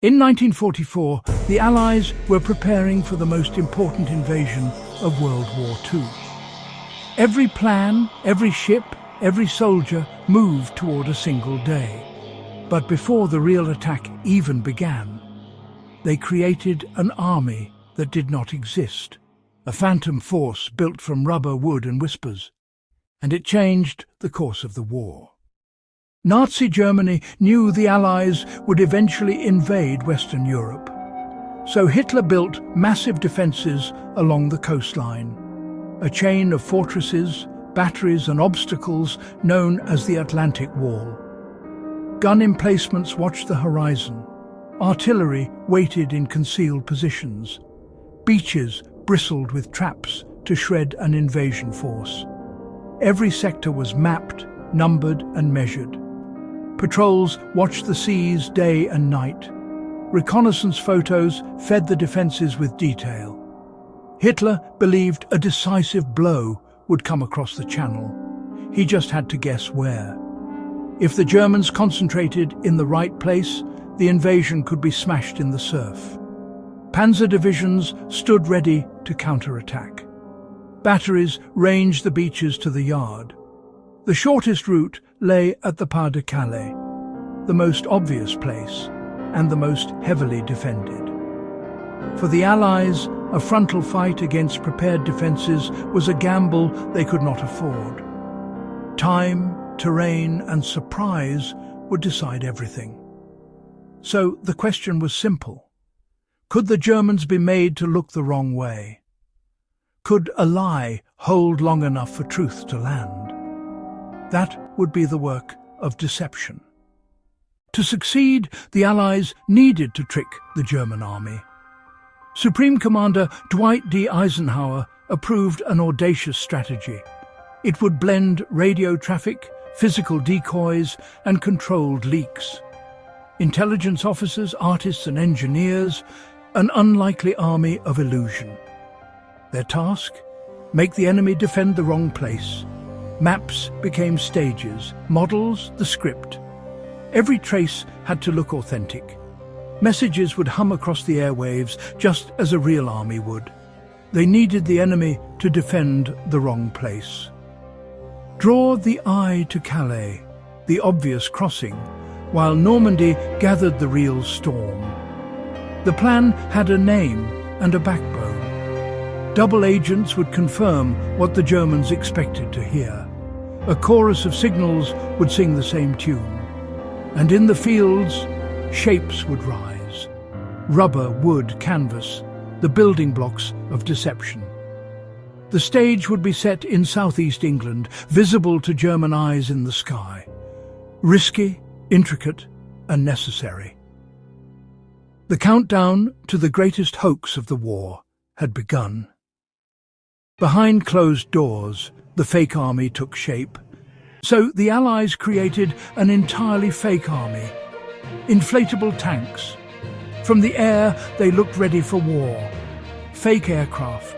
In 1944, the Allies were preparing for the most important invasion of World War II. Every plan, every ship, every soldier moved toward a single day. But before the real attack even began, they created an army that did not exist, a phantom force built from rubber, wood and whispers. And it changed the course of the war. Nazi Germany knew the Allies would eventually invade Western Europe. So Hitler built massive defences along the coastline, a chain of fortresses, batteries and obstacles known as the Atlantic Wall. Gun emplacements watched the horizon. Artillery waited in concealed positions. Beaches bristled with traps to shred an invasion force. Every sector was mapped, numbered and measured. Patrols watched the seas day and night. Reconnaissance photos fed the defences with detail. Hitler believed a decisive blow would come across the channel. He just had to guess where. If the Germans concentrated in the right place, the invasion could be smashed in the surf. Panzer divisions stood ready to counterattack. Batteries ranged the beaches to the yard. The shortest route lay at the Pas de Calais, the most obvious place and the most heavily defended. For the Allies, a frontal fight against prepared defences was a gamble they could not afford. Time, terrain and surprise would decide everything. So the question was simple. Could the Germans be made to look the wrong way? Could a lie hold long enough for truth to land? That would be the work of deception. To succeed, the Allies needed to trick the German army. Supreme Commander Dwight D. Eisenhower approved an audacious strategy. It would blend radio traffic, physical decoys, and controlled leaks. Intelligence officers, artists and engineers, an unlikely army of illusion. Their task? Make the enemy defend the wrong place. Maps became stages, models the script. Every trace had to look authentic. Messages would hum across the airwaves just as a real army would. They needed the enemy to defend the wrong place. Draw the eye to Calais, the obvious crossing, while Normandy gathered the real storm. The plan had a name and a backbone. Double agents would confirm what the Germans expected to hear. A chorus of signals would sing the same tune. And in the fields, shapes would rise. Rubber, wood, canvas, the building blocks of deception. The stage would be set in southeast England, visible to German eyes in the sky. Risky, intricate, and necessary. The countdown to the greatest hoax of the war had begun. Behind closed doors, the fake army took shape. So the Allies created an entirely fake army. Inflatable tanks. From the air, they looked ready for war. Fake aircraft.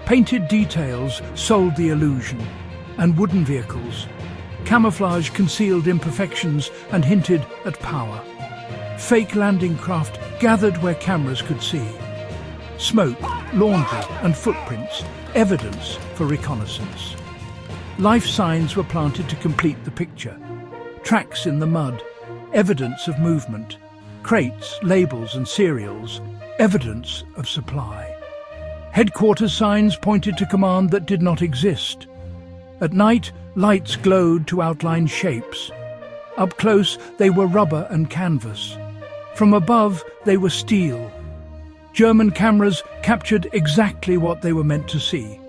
Painted details sold the illusion. And wooden vehicles. Camouflage concealed imperfections and hinted at power. Fake landing craft gathered where cameras could see. Smoke, laundry and footprints, evidence for reconnaissance. Life signs were planted to complete the picture. Tracks in the mud, evidence of movement. Crates, labels and cereals, evidence of supply. Headquarters signs pointed to command that did not exist. At night, lights glowed to outline shapes. Up close, they were rubber and canvas. From above, they were steel. German cameras captured exactly what they were meant to see.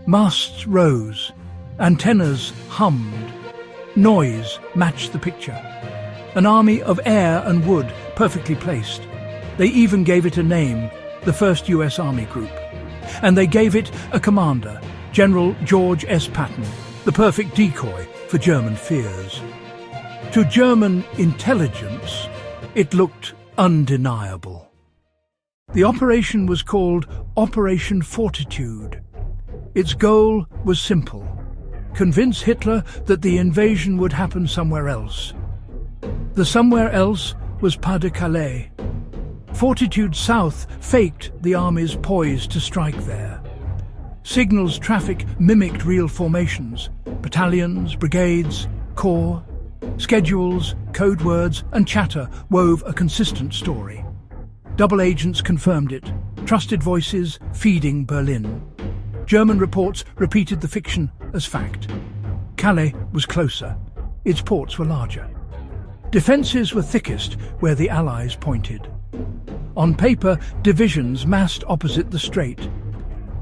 Masts rose. Antennas hummed. Noise matched the picture. An army of air and wood, perfectly placed. They even gave it a name, the 1st US Army Group. And they gave it a commander, General George S. Patton, the perfect decoy for German fears. To German intelligence, it looked undeniable. The operation was called Operation Fortitude. Its goal was simple: convince Hitler that the invasion would happen somewhere else. The somewhere else was Pas de Calais. Fortitude South faked the armies poised to strike there. Signals traffic mimicked real formations, battalions, brigades, corps. Schedules, code words, and chatter wove a consistent story. Double agents confirmed it, trusted voices feeding Berlin. German reports repeated the fiction as fact. Calais was closer. Its ports were larger. Defences were thickest where the Allies pointed. On paper, divisions massed opposite the strait.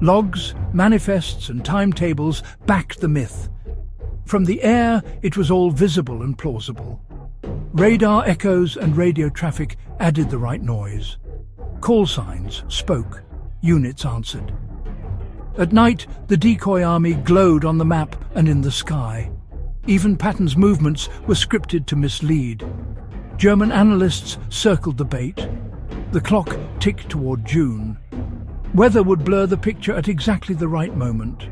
Logs, manifests, and timetables backed the myth. From the air, it was all visible and plausible. Radar echoes and radio traffic added the right noise. Call signs spoke, units answered. At night, the decoy army glowed on the map and in the sky. Even Patton's movements were scripted to mislead. German analysts circled the bait. The clock ticked toward June. Weather would blur the picture at exactly the right moment.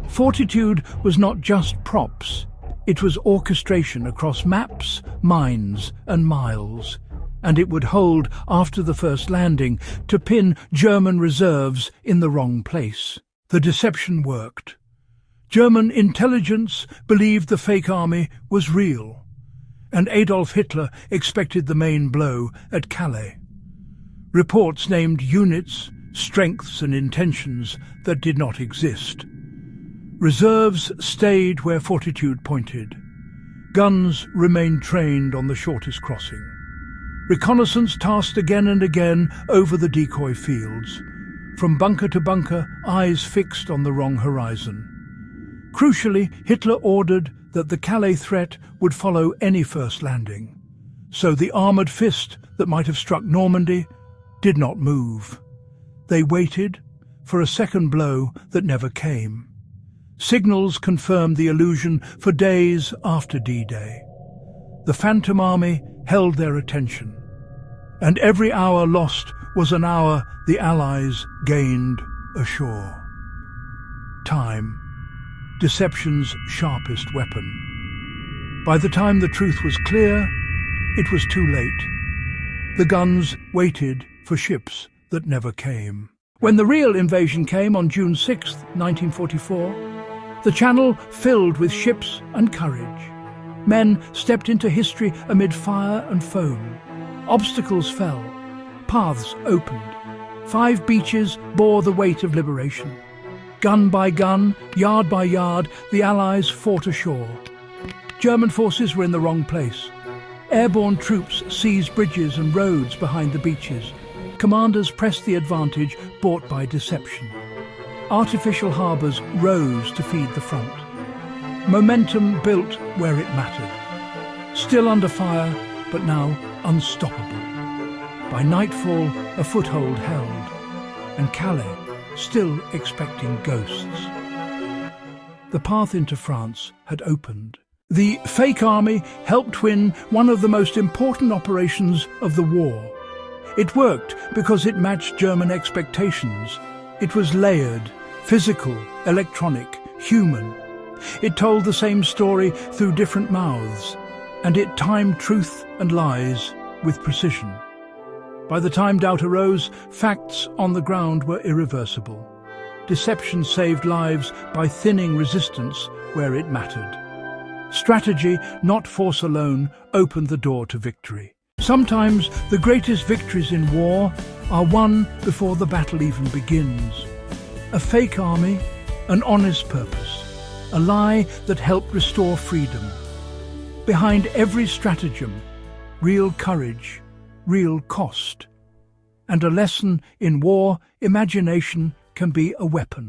Fortitude was not just props. It was orchestration across maps, mines, and miles. And it would hold after the first landing to pin German reserves in the wrong place. The deception worked. German intelligence believed the fake army was real, and Adolf Hitler expected the main blow at Calais. Reports named units, strengths and intentions that did not exist. Reserves stayed where Fortitude pointed. Guns remained trained on the shortest crossing. Reconnaissance tasked again and again over the decoy fields. From bunker to bunker, eyes fixed on the wrong horizon. Crucially, Hitler ordered that the Calais threat would follow any first landing. So the armoured fist that might have struck Normandy did not move. They waited for a second blow that never came. Signals confirmed the illusion for days after D-Day. The Phantom Army held their attention, and every hour lost was an hour the Allies gained ashore. Time, deception's sharpest weapon. By the time the truth was clear, it was too late. The guns waited for ships that never came. When the real invasion came on June 6, 1944, the Channel filled with ships and courage. Men stepped into history amid fire and foam. Obstacles fell. Paths opened. 5 beaches bore the weight of liberation. Gun by gun, yard by yard, the Allies fought ashore. German forces were in the wrong place. Airborne troops seized bridges and roads behind the beaches. Commanders pressed the advantage bought by deception. Artificial harbours rose to feed the front. Momentum built where it mattered. Still under fire, but now unstoppable. By nightfall, a foothold held, and Calais still expecting ghosts. The path into France had opened. The fake army helped win one of the most important operations of the war. It worked because it matched German expectations. It was layered, physical, electronic, human. It told the same story through different mouths, and it timed truth and lies with precision. By the time doubt arose, facts on the ground were irreversible. Deception saved lives by thinning resistance where it mattered. Strategy, not force alone, opened the door to victory. Sometimes the greatest victories in war are won before the battle even begins. A fake army, an honest purpose, a lie that helped restore freedom. Behind every stratagem, real courage, real cost. And a lesson in war, imagination can be a weapon.